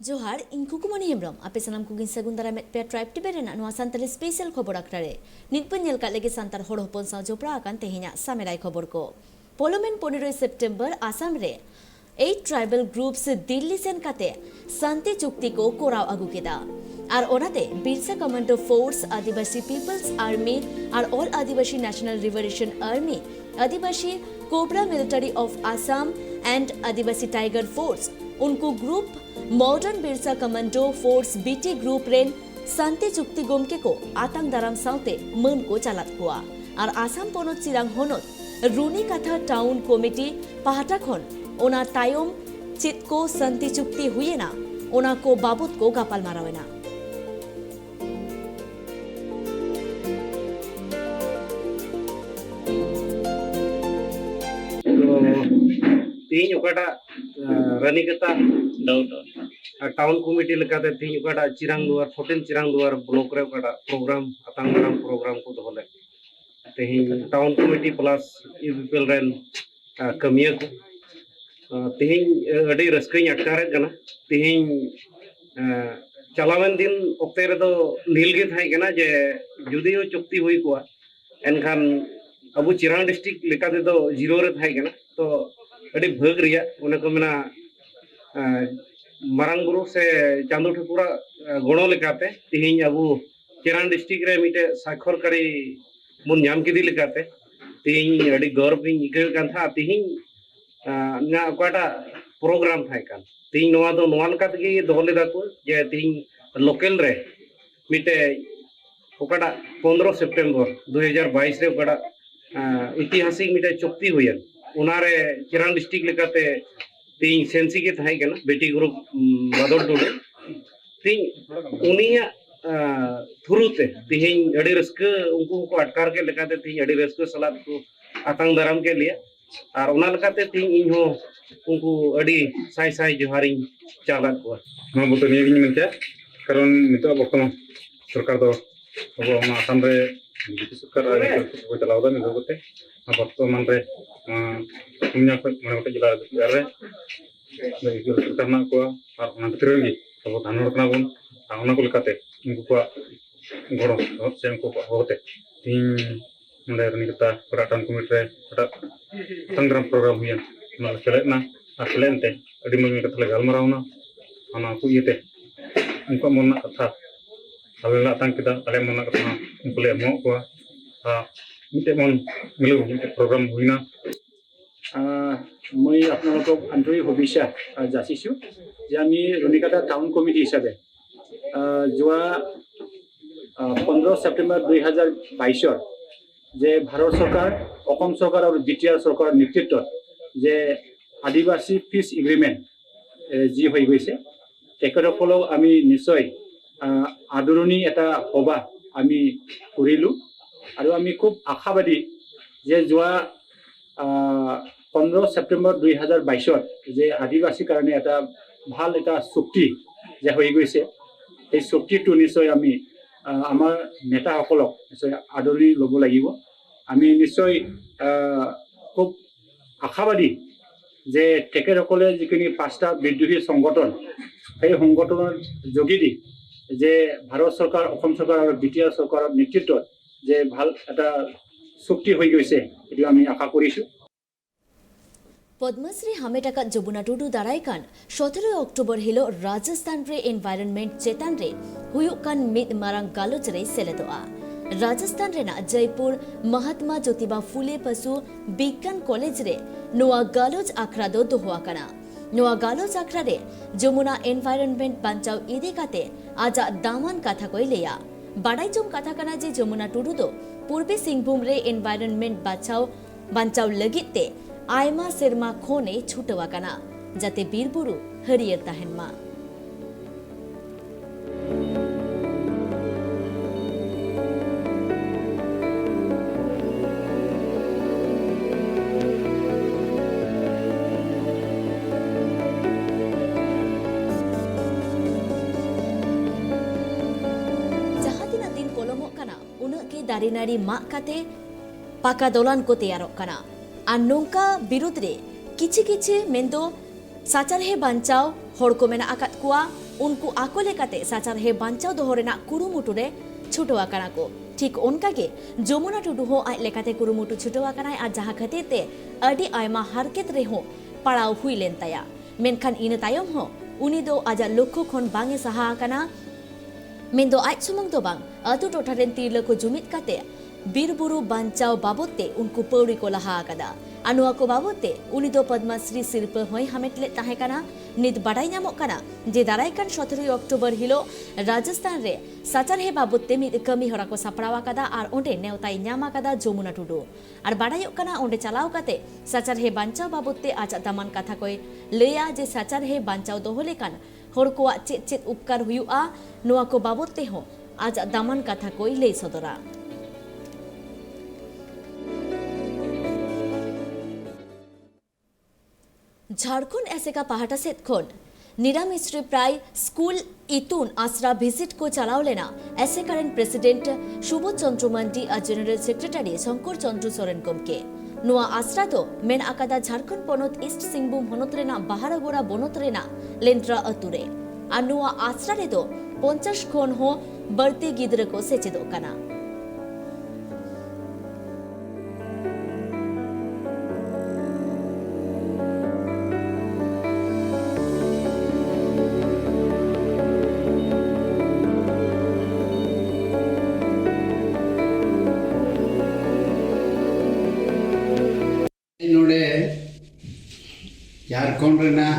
जोहार इन कुकुमनी हेम्ब्रम आपे सनाम कुगिन सगुन दारा मेट पे ट्राइब टिबेरेना नुआ सांताली स्पेशल खबर आक्रारे नितपन नेल का लेगे सांतार होड़ होपन साव जोपड़ा आकान तेहिना सामेराय खबर को पोलोमेन 15 सेप्टेम्बर आसाम रे 8 ट्राइबल ग्रुप्स दिल्ली सेन काते शांति चुक्ति को कोराव आगु केदा আর ওনাতে Birsa commando force Adivasi peoples army আর all Adivasi national liberation army Adivasi cobra military of Assam and Adivasi tiger force उनको group modern Birsa commando force BT group रेन शांति चुक्ति गोमके को आतंक दाराम साउते मन को चालात हुआ और आसाम पोनोत चिरांग होनोत रुनी कथा टाउन कमिटी पाहाटा खन ओना तायम चित को शांति चुक्ति हुए ना ओना को बाबत को गापाल मारावेना तीन उकाटा रानीकता टाउन कमिटी लेकाते तीन उकाटा चिरांग दुआर 14 चिरांग दुआर ब्लॉक रे उकाटा प्रोग्राम आतंगराम प्रोग्राम को दोले तेहिन टाउन कमिटी प्लस यूपीएल रेन कमिया को तेहिन अडी रस्कई अटकारे कना तेहिन चलावन दिन ओक्ते रे दो नील गे थाई कना जे जुदियो चुक्ति हुई को एनखान अब चिरांग डिस्ट्रिक्ट लेकाते दो जीरो रे थाई कना तो अड़ी भग रिया उन्हें को मेना मारांग बुरु से चांदो ठकुरा गणो लेकाते तिहिन अब चिरांग डिस्ट्रिक्ट रे मिटे साखर करी मुन ᱧᱟᱢ किदी लेकाते तिहिन अड़ी गौरव इन इके कान था तिहिन ना ओकाटा प्रोग्राम थाय कान तिहिन नोवा दो नोवा लेकाते गे दोले दाको जे तिहिन लोकल रे मिटे ओकाटा 15 सितंबर 2022 रे ओकाटा ऐतिहासिक मिटे चुक्ति हुयन उनारे चिरांग डिस्ट्रिक्ट लेकाते तीन सेंसी के थाई कना बेटी ग्रुप बादल टुडे तीन उनिया थुरुते तीन अड़ी रस्क उनको को अटकार के लेकाते तीन अड़ी रस्क सलाद को आतंक दाराम के लिए और उना लेकाते तीन इन हो उनको अड़ी साई साई जोहारी चालात को हाँ बुतो निये गिन मेनते कारण नितो बर्तमान सरकार दो अब आसाम रे बीजेपी सरकार को चलाव दा नितो कोते बर्तमान रे पुnya ko mana ko jila gare dari ko karna ko ar ona betregi abo dhanor kana bon ona ko lekate ungu ko goro sem ko hote tin mundai rani kita peratan komite pada tangram program huyan na selena aslente adi mami kata legal marawna ana ku yete unko monna katha habela tang kita ale monna katha unkule mo ko mite mon milu program huina मैं आपलोक आंतरिक शुभेच्छा जाचिছোঁ जे आमी रनिकाटा town committee हिसाबे जोआ 15 September 2022 जे भारत सरकार असम सरकार और BTR सरकार नेतृत्व जे आदिवासी पीस एग्रीमेंट जी হৈ গৈছে তেখেতসকলক আমি নিশ্চয় আদৰণি এটা সভা আমি কৰিলো আৰু আমি খুব আশাবাদী যে যোৱা 15 सेप्टेम्बर 2022 जे आदिवासी कारण এটা ভাল এটা চুক্তি যে হৈ গৈছে এই চুক্তিটো নিশ্চয় আমি আমাৰ নেতাসকলক নিশ্চয় আদৰি ল'ব লাগিব আমি নিশ্চয় খুব আশাবাদী যে তেখেতসকলে যিখিনি পাঁচটা বিদ্ৰোহী সংগঠন এই সংগঠনৰ যোগেদি যে ভাৰত চৰকাৰ অসম চৰকাৰ আৰু বিটিআৰ চৰকাৰৰ নেতৃত্বত যে ভাল এটা চুক্তি হৈ গৈছে এটো আমি আশা কৰিছো पद्मश्री हामेटाका जमुना टुडू दारायकान 17 अक्टोबर हिलो राजस्थान रे एनवायरनमेंट चेतान रे हुयुकान मिद मारांग गालोच रे सेलेदोआ राजस्थान रेना जयपुर महात्मा ज्योतिबा फुले पशु विज्ञान कॉलेज रे नोआ गालोच आखरा दो दोहुआकाना नोआ गालोच आखरा रे जमुना एनवायरनमेंट बांचाव इदे काते आजा दामान कथा कोई लेया बाडाई जोम कथा कना जे जमुना टुडू दो पूर्वी सिंहभूम रे एनवायरनमेंट बांचाव लगिते आयमा सेरमा खोने छूटवा कना जाते बीरबुरु हरियर ताहेनमा जहादिना दिन पोलोमो कना उना के दारी नारी मा काते पाका दोलान को तैयारों कना আর নৌকা বিরুদ্ধে কিছু কিছু মেন্দো সাচারহে বাঞ্চাও হড় কো মেনা আকাত কুয়া उनको आको लेकाते साचारहे बांचाव दोहो रेना कुरुमुटु रे छुटो आकाना को ठीक उनकागे जमुना टुडू हो आज लेकाते कुरुमुटु छुटो आकाना आज जहां खातिर अडी आयमा हरकत रे हो पड़ाव हुई लेन ताया मेनखान इन तायम हो उनी दो आजा लक्ष्य खन बांगे सहा आकाना मेंदो आज सुमंग दो बांग अतु टोठा रेन तीरला को जुमित काते बीरबुरु बांचाव बाबते उनको पौड़ी को लहा आकादा अनुआ को बाबते उनी दो पद्मश्री सिरप होय हमेट ले ताहे काना नित बाडाई ᱧᱟᱢᱚᱜ ᱠᱟᱱᱟ जे दारायकान 17 अक्टोबर हिलो राजस्थान रे साचारहे बाबते मिद कमी हरा को सापड़ावा कादा आर ओंडे नेवताई ᱧᱟᱢ आकादा जमुना टुडू आर बाडायᱚᱜ ᱠᱟᱱᱟ ओंडे चलाव काते साचारहे बांचाव बाबते आज दामान कथा कोय लैया जे साचारहे बांचाव दोहो लेकान हर को चेत चेत उपकार हुयुआ नोआ को बाबते हो आज दामान कथा कोय लೈ सदरा झारखंड एसेका पहाटा सेत खन निरामिश्री प्राय स्कूल इतुन आसरा भिजिट को चलाव लेना एसेकारेन प्रेसिडेंट सुबोध चंद्र मांडी और जनरल सेक्रेटारी शंकर चंद्र सोरेन गमके नोआ आसरा तो मेन आकादा झारखंड पनत ईस्ट सिंहभूम हनत रेना बाहारागोड़ा बनत रेना लेंद्रा अतुरे और नोआ आसरा रे तो 50 खन हो बर्ती गिद्रा को सेचेदोग काना झारखंड रेना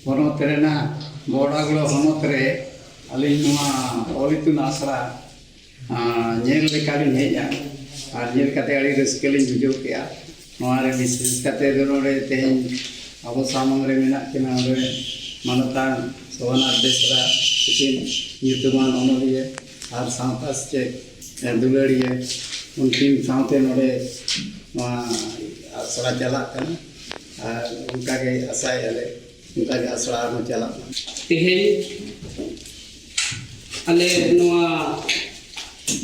बनत रेना बोड़ागुड़ा बनत रे अलिंग ओलितुन आसरा नेल लेकालिंग हेजा और नेल काते अड़ी रस्केलिंग बुझो केया नोआरे विशेष काते नोडे तेहें अब सामंग रे मेना केना रे मानतान सोना बेसरा किन युतमान ओनोलिए और सांतास चे दुलड़िए उनकिन साथे नोडे आसरा चला कना उनका के आशाय अले उनका के आसरा में चला तेहें अले नोआ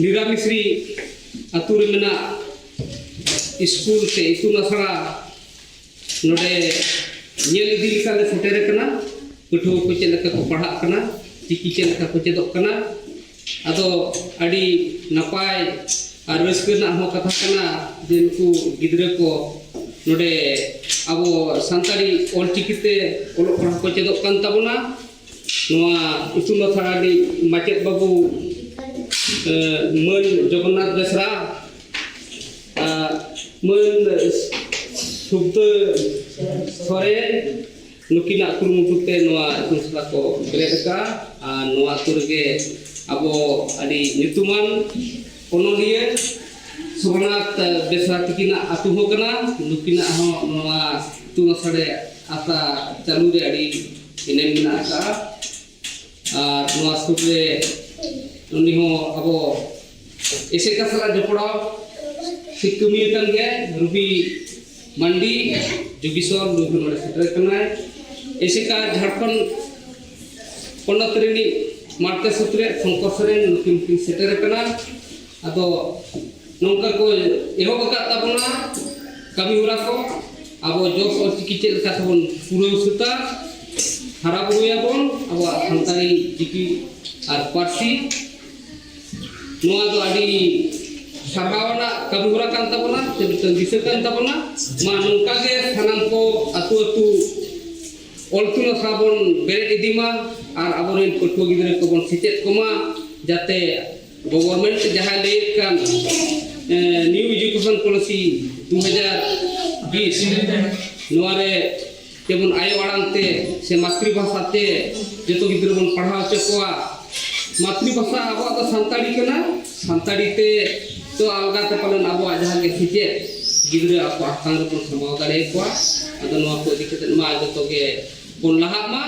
निरामिश्री अतुर मेना स्कूल से इतुन आसरा नोडे नेल इदी लेका ले सेटेर कना पठुआ को चेद लेका को पढ़ा कना चिकी चेद लेका को चेदोग कना अदो अडी नपाय और रस्कना हो कथा कना जे नुकु गिद्रा को नोडे अब सानताड़ी ऑलचिकीते ओलोग पढ़ा को चेदोग कान ताबोना नोआ इतुन आसराडी माचेद बाबू मन जगन्नाथ बेसरा मन सुब्द सोरेन नुकिना कुरुमुटुते नोआ इतुन को बेलेदका और नोआ तुरगे अब अडी नितुमान ओनोलिए सोनात बेसरा तिकिना आतु हो कना नुकिना हो नोआ इतुन आसरे आता चालू रे अडी इने मिना का और नोआ सुबे उन्नी हो अब ऐसे का सला जपड़ा सिक्कमी तन गए रूबी मंडी जुगिसोर रूबी नोडे सेटर कना ऐसे का झारखंड पंडित रेनी मारते सूत्रे शंकर सोरेन नुकिन सेटर कना अदो नौका को एहो बका ताबना कमी हुरा को अब जोस और चिकी चेल का सबन पूरा सुता हरा बुया बोन अब संतारी चिकी और पार्सी नोआ दो अडी साबावना कमी हुरा कान ताबना ते दिसे कान ताबना मा नौका के थानाम को अतु अतु ओलतुनो साबन बेरे इदिमा और अबोरेन पटुआ गिद्रा को बन सेचेत कोमा जाते गवर्नमेंट जहां ले कान न्यू एजुकेशन पॉलिसी 2020 नोआरे जेबन आयो आड़ांगते से मातृभाषा ते जतो गिद्रा बन पढ़ा चकोआ मातृभाषा अब तो संताड़ी कना संताड़ी ते तो अलगा ते पालन अब जहां के सेचेत गिद्रा आप आस्थान को समाव दाड़े कोआ अदो नोआ को दिक्कत मा जतो के बन लहा मा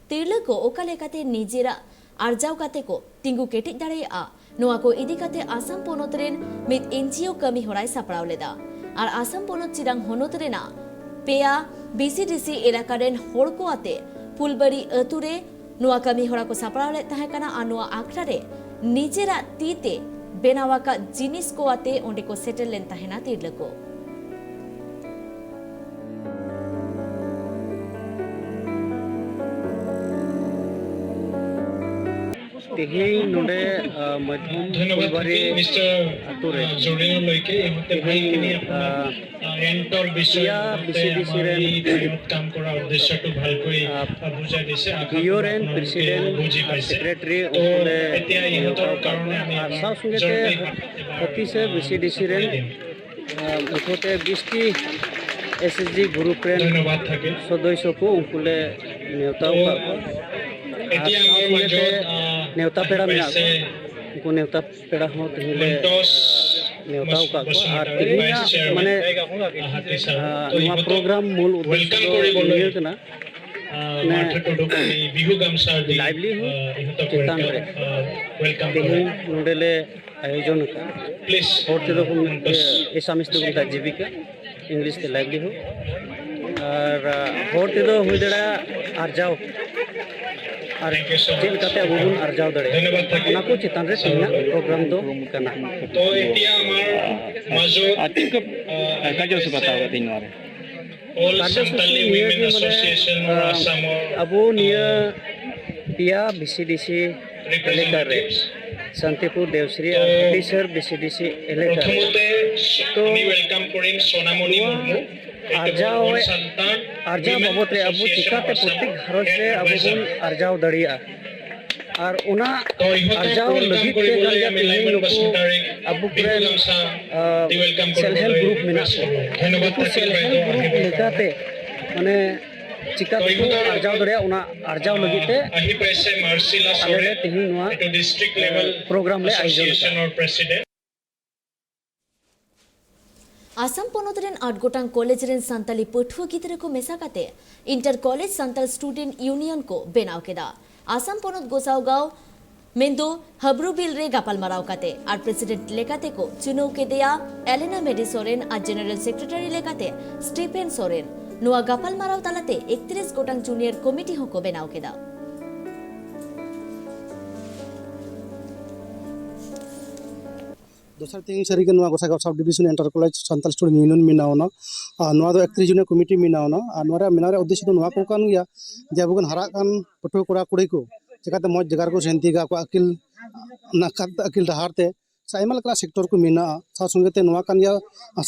तिरला को ओका लेकाते निजेरा आरजाव काते को तिंगु केटिक दाड़ेया नोआ को इदी काते आसाम पोनत रेन मिद एनजीओ कमी होराय सापड़ाव लेदा और आसाम पोनत चिरांग होनत रेना पेया बीसीडीसी एलाका रेन होड़ को आते फुलबरी अतुरे नोआ कमी होरा को सापड़ाव ले ताहे काना आ नोआ आखड़ा रे निजेरा तीते बेनावाका जिनिस को आते ओंडे को सेटल लेन ताहेना तिरला को তেহেই নোডে মধ্যম ধন্যবাদ ফুলবাৰী মিস্টাৰ আতুৰে জৰিয়লৈকে ইহঁতে ভালখিনি আপোনাৰ এণ্টৰ বিষয়ে ইয়া BCDC-ৰে কাম কৰাৰ উদ্দেশ্যটো ভালকৈ বুজাই দিছে ইয়ৰ এণ্ড প্ৰেচিডেণ্ট বুজি পাইছে সেক্ৰেটাৰী তো অকলে এতিয়া ইহঁতৰ কাৰণে আমি আর সাউ সঙ্গেতে অতিশে BCDC-ৰে মুঠতে 20টি SSG গ্রুপের ধন্যবাদ থাকে সদস্যকো উনকুলে নেওতাও কাকো এতিয়া আমাৰ মাজত নেওতা পেড়া মেনাকো উনকু নেওতা পেড়া হো তিহিলে নেওতাও কাকো আর তিহিনা মানে নোয়া প্রোগ্রাম মূল উদ্দেশ্য নিয়ে কেনা বিহু গামছাৰ দি লাইভলিহুড ইহঁতক চেতান রে ওয়েলকাম তিহি নোডেলে আয়োজন প্লিজ होते तो एसामिस तो उनका जीविका इंग्लिश के लाइवलीहुड और होते तो हुई दड़ा आर्जाव और चेल काते अब बुन आर्जाव दड़े ধন্যবাদ থাকে ना को चेतन रे तिना प्रोग्राम दो करना তো এতিয়া আমাৰ মাজত काजो से बताओ दिन वाले অল সান্তালী উইমেন এছ'চিয়েশ্যন আসামৰ अबो निया पिया BCDC एलेका रे शांतिपुर देवश्री और हटीसर BCDC एलेका প্ৰথমতে আমি ওয়েলকাম কৰিম সোনামণি মুৰ্মু आर्जाव आर्जाव बाबत रे अबो चिकाते प्रत्येक घरों से अबो बुन आर्जाव दड़िया और उना आर्जाव लगित के गलिया तिहिन नुकु अबो पुरे सेल्फ हेल्प ग्रुप मेना ধন্যবাদ सेल्फ हेल्प ग्रुप लेकाते माने चिकाते आर्जाव दड़िया उना आर्जाव लगित ते আহি পাইছে মাৰ্চিলা आले সৰে तिहिन नुआ এটো ডিস্ট্ৰিক্ট লেভেল प्रोग्राम ले आयोजन এছ'চিয়েশ্যনৰ প্ৰেচিডেণ্ট आसाम पोनोत रेन 8 गोटांग कॉलेज रेन सांताली पठुआ गिदरा को मेसा काते inter college Santal student union को बेनाव केदा आसाम पोनोत गोसावगांव मेंदो हब्रुबिल रे गापाल माराव काते आर प्रेसिडेंट लेकाते को चुनाव के दिया एलेना मेडी सोरेन और जनरल सेक्रेटरी लेकाते स्टीफेन सोरेन नुआ गापाल माराव तालाते 31 गोटांग जूनियर कमिटी हो को बेनाव केदा दोसर तीन सरीके नुआ गोसागांव sub division inter college Santal student union मिनावना नुआ दो 31 जूनियर कमिटी मिनावना नुआ मिनारे उद्देश्य तो नुआ को कान गया जे अबगन हरा कान पठुआ कोड़ा कुड़ी को चिकाते मज जगार को सेंतीगा को अकिल नाकात अकिल डहारते साइमल क्लास सेक्टर को मिना सा संगते नुआ कान या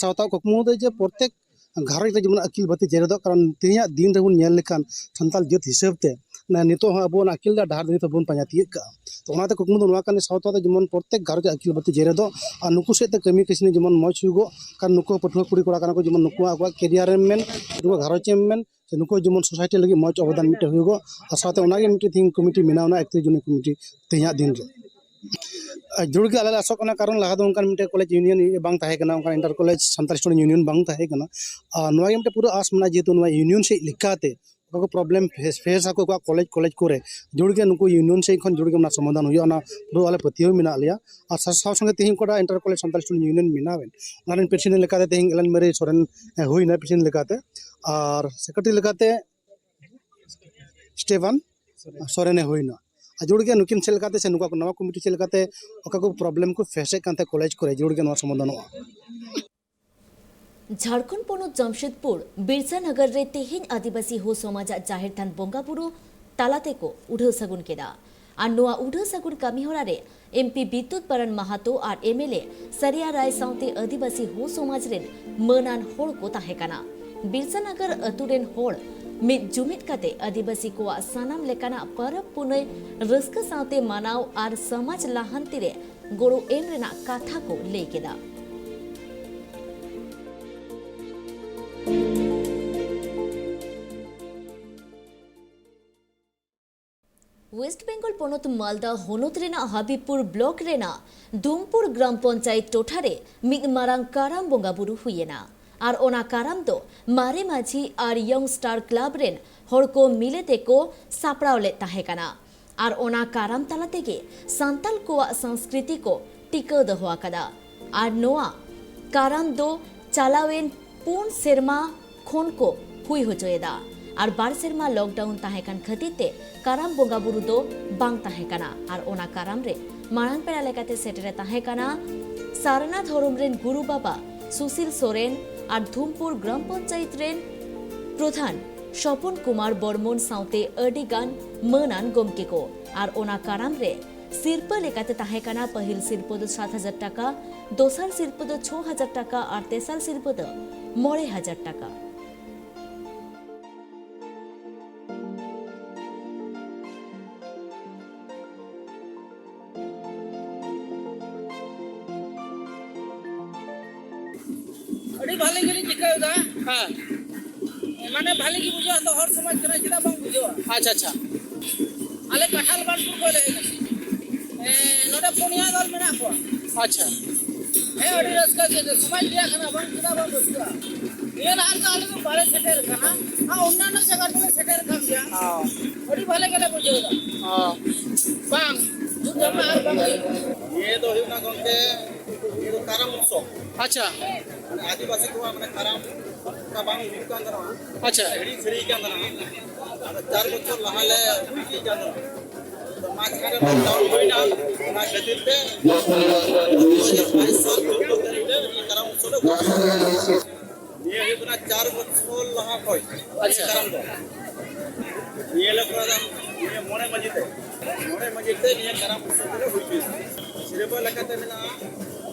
सावता कुकमु दे जे प्रत्येक घारज रे जेमन अकिल बती जेरेदो कारण तिया दिन रेबुन नेल लेखान सांताल जत हिसाबते ना नितो अबन अकिल डहार नितो बन पायाती का तो ओनाते कुकमु दो नुआ कान सावता जेमन प्रत्येक घारज अकिल बती जेरेदो आ नुकु सेते कमी किसने जेमन मज हुगो कारण नुकु पठुआ कुड़ी कोड़ा कान को जेमन नुकु आगवा केरियर मेन नुकु घारज मेन नुकु जेमन सोसाइटी लगी मज अवदान मिटे हुगो आ सावते ओनागे मिटे थिंग कमिटी मिनावना 31 जूनियर कमिटी तिया दिन रे जुड़ के आले आसोकना कारण लहा दो उनका मिटे कॉलेज यूनियन बांग ताहे कना उनका inter college Santal student union बांग ताहे कना नुआ मिटे पूरा आस मना जेतु नुआ यूनियन से लिखाते को प्रॉब्लम फेस आको को कॉलेज करे जुड़ के नुको यूनियन से खन जुड़ के ना समाधान हुई ना पूरा वाले पतियो मिना लिया और साव संगे तिहिं कोडा inter college Santal student union मिनावेन उनान प्रेसिडेंट लेकाते तिहिं एलन मेरे सोरेन हुई ना प्रेसिडेंट लेकाते और सेक्रेटरी लेकाते स्टीफन सोरेन हुई ना जुड़ के नुकिन से लेकाते से नुका को नवा कमिटी से लेकाते ओका को प्रॉब्लम को फेसे कांते कॉलेज करे जुड़ के नवा समाधान हुआ झारखंड पोनोत जमशेदपुर बिरसा नगर रे तेहिन आदिवासी हो समाज जाहिर थान बोंगाबुरु तालाते को उढ़ो सगुन केदा और नोआ उढ़ो सगुन कमी होरा रे एमपी विद्युत बरन महातो और एमएलए सरिया राय साउते आदिवासी हो समाज रेन मनान होड़ को ताहेकाना बिरसा नगर अतुरेन होड़ मिद जुमिद काते आदिवासी को सानाम लेकाना परब पुनय रस्क साउते मानाव और समाज लाहांति रे गोड़ो एम रेना काथा को ले केदा वेस्ट बेंगल पोनोत मालदा होनोत रेना हाबीबपुर ब्लॉक रेना धूमपुर ग्राम पंचायत टोठारे मिद मारांग काराम बोंगा बुरु हुएना और ओना काराम दो मारे माझी और यंग स्टार क्लब रेन हर को मिले तेको सापड़ाव ले ताहेकाना और ओना काराम ताला तेगे सांताल को संस्कृति को टिका दहुआ कदा और नोआ काराम दो चालावेन पूर्ण सेरमा खोन को हुई हो जोएदा और बार सेरमा लॉकडाउन ताहेकान खतीते काराम बोंगा बुरु दो बांग ताहेकाना और ओना काराम रे मारांग पेड़ा लेकाते सेटेरे ताहेकाना सारनाथ धर्म रेन गुरु बाबा सुशील सोरेन और धूमपुर ग्राम पंचायत रेन प्रधान स्वपन कुमार बर्मन साउते अडिगान मनान गमके को और ओना काराम रे सिरपा लेकाते ताहेकाना पहिल सिरपो दो 7,000 टाका दोसार सिरपो दो 6,000 टाका और तेसार सिरपो दो 9,000 टाका अड़ी भाले गिरी चिकायदा हां माने भाले की बुझा तो हर समाज करा चिदा बंग बुझो अच्छा अच्छा आले कठाल बानपुर को ले नोडा पुनिया दल मेना को अच्छा हे अड़ी रसका के समाज दिया खाना बंग चिदा बंग बुझो ये ना तो आले को बारे सेटर खाना हां अन्य जगह पे सेटर काम दिया हां अड़ी भाले के बुझो हां बंग दुर्गा मार बंग ये तो हिना गंगे ये तो कारम उत्सव अच्छा आदिवासी को अपने कारम का बांग हुकान दरा अच्छा हेडी श्री के अंदर 4 बच्चों लहाले हुई के अंदर तो माछ करे डाउन होइना ना गदिते 22 साल तो करीबे कारम उत्सव ये हिना 4 बच्चों लहा कोई अच्छा कारम दो ये लोग ये मोने मजिते ये कारम उत्सव हुई सिरेबा लगाते मिला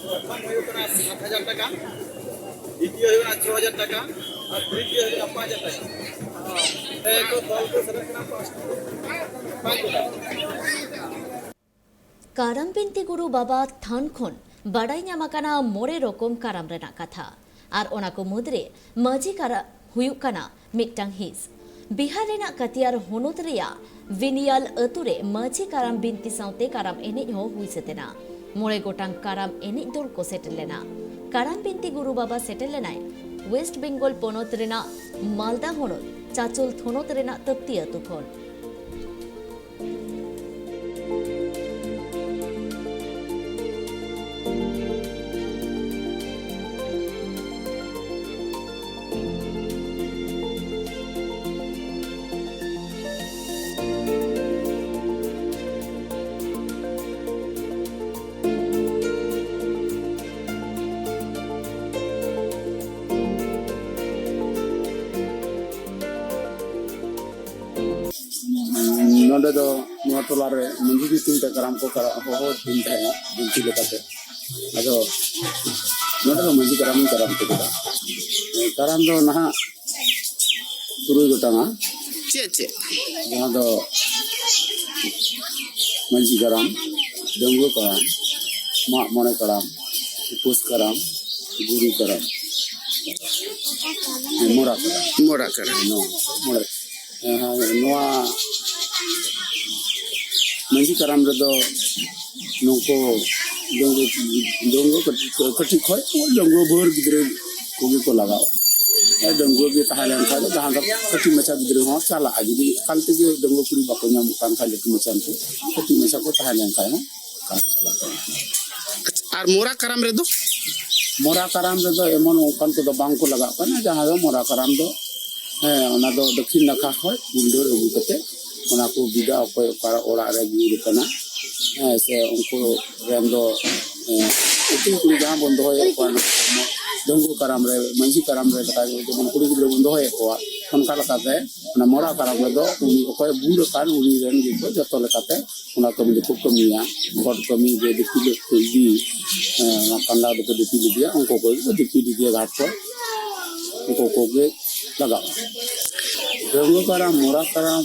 प्रथम होना 7,000 টাকা द्वितीय होना 6,000 টাকা और तृतीय होना 5,000 টাকা तो दल को संरचना 5 कारम बिनती गुरु बाबा थान खन बाडाई ᱧᱟᱢᱟᱠᱟᱱᱟ मोरे रकम कारम रेना कथा और ओना को मुद्रे माजी कारा हुयुक काना मिटटांग हिस बिहार रेना कतियार होनोत रेया विनियाल अतुरे माजी कारम बिनती साउते कारम एनेज हो हुई सेतेना मोरे गोटांग कारम एनेज दल को सेटल लेना कारम बिनती गुरु बाबा सेटल लेनाय वेस्ट बेंगल पोनोत रेना मालदा होनोत चाचुल थोनोत रेना तप्ती अतु खन नोडे दो नुआ टोलारे मंजी की तुमते कारम को करा हो दिन है बिनती लेकाते अदो नोडे दो मंजी कारम दो नहा तुरुई गोटांगा चे जहां दो मंजी कारम डंगो कारम मा मोने कारम पुस कारम गुरु कारम मोरा कारम नो मोरे नुआ मंजी कारम रे दो नको डंगो कटी खय डंगो भर गिद्रे कोगी को लगाओ ए डंगो भी ताहलेन खा जहां दा कटी मचा गिद्रे हो चला आदि कालते के डंगो पुरी बाको नाम कान खा लेके मचान तो कटी मचा को ताहलेन खा ना और मोरा कारम रे दो एमन ओकान को दो बांग को लगा kana जहां दो मोरा कारम दो ओना दो दक्षिण नाखा खय गुंडोर अगु कते ओना को बिदा अकोय ओकारा ओरा रे गुर kana से उनको रेम दो उतु कुड़ी जहां बंद होय कोन डंगो कारम रे मंजी कारम रे कता जमन कुड़ी गिद्रे बंद होय कोआ खनका लकाते ओना मोरा कारम रे दो उनी अकोय बुर कान उनी रेन गिको जतो लकाते ओना कमी को कमिया गड कमी जे दिखिले कोई कंडा दो दिखिले दिया उनको कोई दिखिले दिया घाट पर उनको को के लगा डंगो कारम मोरा कारम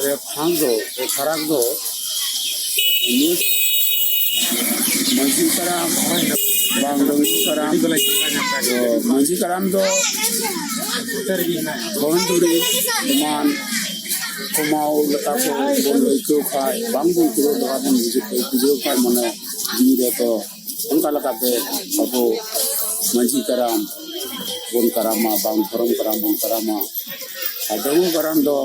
रे फांगो रे खराक दो मंजी कारम बांग डंगो कारम मंजी कारम दो बंदुरी मान कुमाऊ लता को बोलो को खाय बांग बुन को दवा बन जो खाय मने जीरे तो उनका लगाते अब मंजी कारम बोन करामा बांग धरम कराम बोन करामा डंगो कारम दो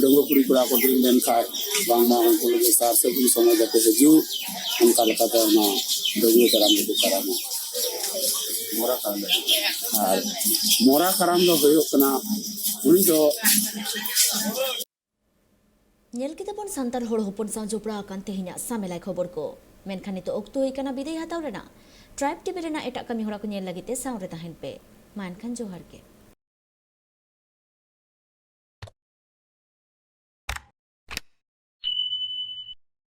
डंगो पुरी पुरा को दिन दिन खाय बांग मा उनको लगे सार से भी समय जाते है जो उनका लगाते ना डंगो कारम दो करामा मोरा कारम दो होयो कना उनी दो नेल किताबन संतार होड़ होपन साव जोपड़ा आकान तेहिना सामेलाय खबर को मेनखान नितो ओक्तो होइकाना बिदाय हाताव रेना ट्राइब टीवी रेना एटा कमी होरा को नेल लागिते साव रे ताहेन पे मानखान जोहार के।